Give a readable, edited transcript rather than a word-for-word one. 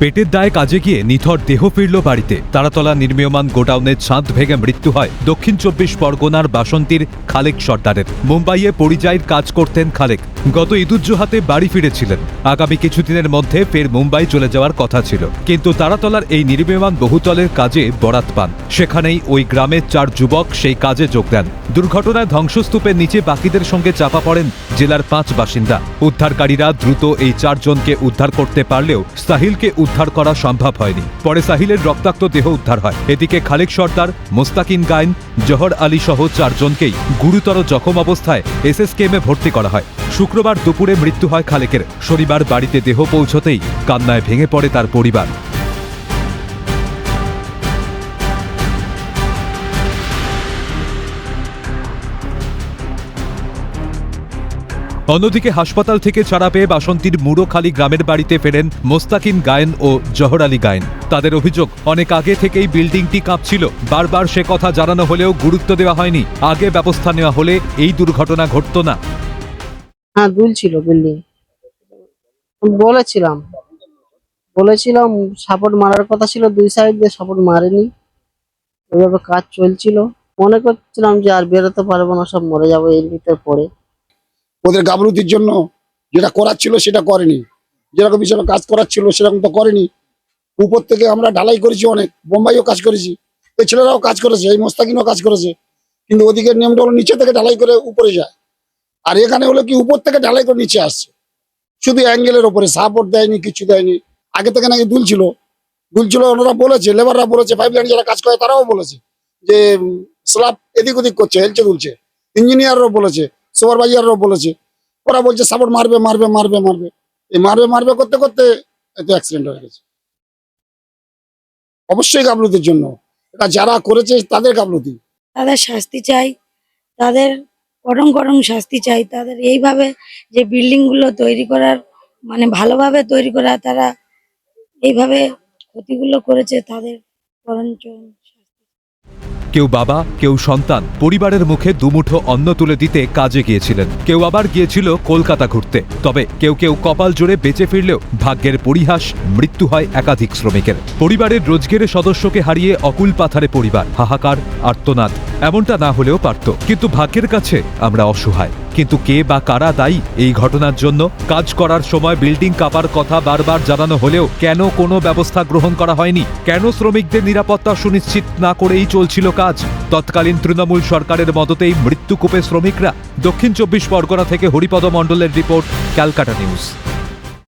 পেটের দায়ে কাজে গিয়ে নিথর দেহ ফিরল বাড়িতে। তারাতলা নির্মীয়মান গোডাউনের ছাদ ভেঙে মৃত্যু হয় দক্ষিণ ২৪ পরগনার বাসন্তীর খালেক সর্দারের। মুম্বাইয়ে পরিযায়ীর কাজ করতেন খালেক। গত ঈদুজ্জোহাতে বাড়ি ফিরেছিলেন। আগামী কিছুদিনের মধ্যে ফের মুম্বাই চলে যাওয়ার কথা ছিল, কিন্তু তারাতলার এই নির্মীয়মান বহুতলের কাজে বরাত পান। সেখানেই ওই গ্রামের ৪ যুবক সেই কাজে যোগ দেন। দুর্ঘটনায় ধ্বংসস্তূপের নিচে বাকিদের সঙ্গে চাপা পড়েন জেলার ৫ বাসিন্দা। উদ্ধারকারীরা দ্রুত এই ৪ জনকে উদ্ধার করতে পারলেও সাহিলকে উদ্ধার করা সম্ভব হয়নি। পরে সাহিলের রক্তাক্ত দেহ উদ্ধার হয়। এদিকে খালেক সর্দার, মোস্তাকিন গায়েন, জহর আলী সহ ৪ জনকেই গুরুতর জখম অবস্থায় এসএসকেএমে ভর্তি করা হয়। শুক্রবার দুপুরে মৃত্যু হয় খালেকের। শনিবার বাড়িতে দেহ পৌঁছতেই কান্নায় ভেঙে পড়ে তার পরিবার। অন্যদিকে হাসপাতাল থেকে ছাড়া পেয়ে বাসন্তীর মুড়োখালী গ্রামের বাড়িতে ফেরেন মোস্তাকিন গায়েন ও জহর আলী গায়েন। তাদের অভিযোগ, অনেক আগে থেকেই বিল্ডিংটি কাঁপছিল। বারবার সে কথা জানানো হলেও গুরুত্ব দেওয়া হয়নি। আগে ব্যবস্থা নেওয়া হলে এই দুর্ঘটনা ঘটত না। হ্যাঁ, দুলছিল বিল্ডিং। বলেছিলাম সাপোর্ট মারার কথা ছিল, 2 সাইড দিয়ে সাপোর্ট মারেনি। ওইভাবে কাজ চলছিল। মনে করছিলাম যে আর বেরোতে পারবো না, সব মরে যাবো এর ভিতরে পড়ে। ওদের গাফলতির জন্য যেটা করার ছিল সেটা করেনি, যেরকম হিসেবে কাজ করার ছিল সেরকম তো করেনি। উপর থেকে আমরা ঢালাই করেছি, অনেক বোম্বাইও কাজ করেছি, এই ছেলেরাও কাজ করেছে, এই মোস্তাকিনও কাজ করেছে। কিন্তু ওদিকে নিয়মটা হলো নিচে থেকে ঢালাই করে উপরে যায়, আর এখানে হলো কি উপর থেকে ঢালাই করে নিচে আসছে। শুধু অ্যাঙ্গেলের উপরে সাপোর্ট দেয়নি, কিছু দেয়নি। আগে থেকে নাকি দুলছিল। ওনারা বলেছে, লেবাররা বলেছে, পাইপ লাইন যারা কাজ করে তারাও বলেছে যে স্ল্যাব এদিক ওদিক করছে, হেলছে দুলছে। ইঞ্জিনিয়াররাও বলেছে, সুপারভাইজাররাও বলেছে। ওরা বলছে সাপোর্ট মারবে মারবে মারবে মারবে, এই মারবে মারবে করতে করতে এত অ্যাক্সিডেন্ট হয়ে গেছে। অবশ্যই গাফলতির জন্য, এটা যারা করেছে তাদের গাফলতি। তাদের শাস্তি চাই, তাদের কঠোর কঠোর শাস্তি চাই। তাদের এইভাবে যে বিল্ডিং গুলো তৈরি করার মানে ভালোভাবে তৈরি করা, তারা এইভাবে ক্ষতিগুলো করেছে, তাদের বরঞ্চ কেউ বাবা, কেউ সন্তান পরিবারের মুখে দুমুঠো অন্ন তুলে দিতে কাজে গিয়েছিলেন। কেউ আবার গিয়েছিল কলকাতা ঘুরতে। তবে কেউ কেউ কপাল জোরে বেঁচে ফিরলেও ভাগ্যের পরিহাস, মৃত্যু হয় একাধিক শ্রমিকের। পরিবারের রোজগেরের সদস্যকে হারিয়ে অকুল পাথারে পরিবার, হাহাকার, আর্তনাদ। এমনটা না হলেও পারত, কিন্তু ভাগ্যের কাছে আমরা অসহায়। কিন্তু কে বা কারা দায়ী এই ঘটনার জন্য? কাজ করার সময় বিল্ডিং কাঁপার কথা বারবার জানানো হলেও কেন কোনো ব্যবস্থা গ্রহণ করা হয়নি? কেন শ্রমিকদের নিরাপত্তা সুনিশ্চিত না করেই চলছিল কাজ? তৎকালীন তৃণমূল সরকারের মদতেই মৃত্যুকূপে শ্রমিকরা। দক্ষিণ ২৪ পরগনা থেকে হরিপদ মণ্ডলের রিপোর্ট, ক্যালকাটা নিউজ।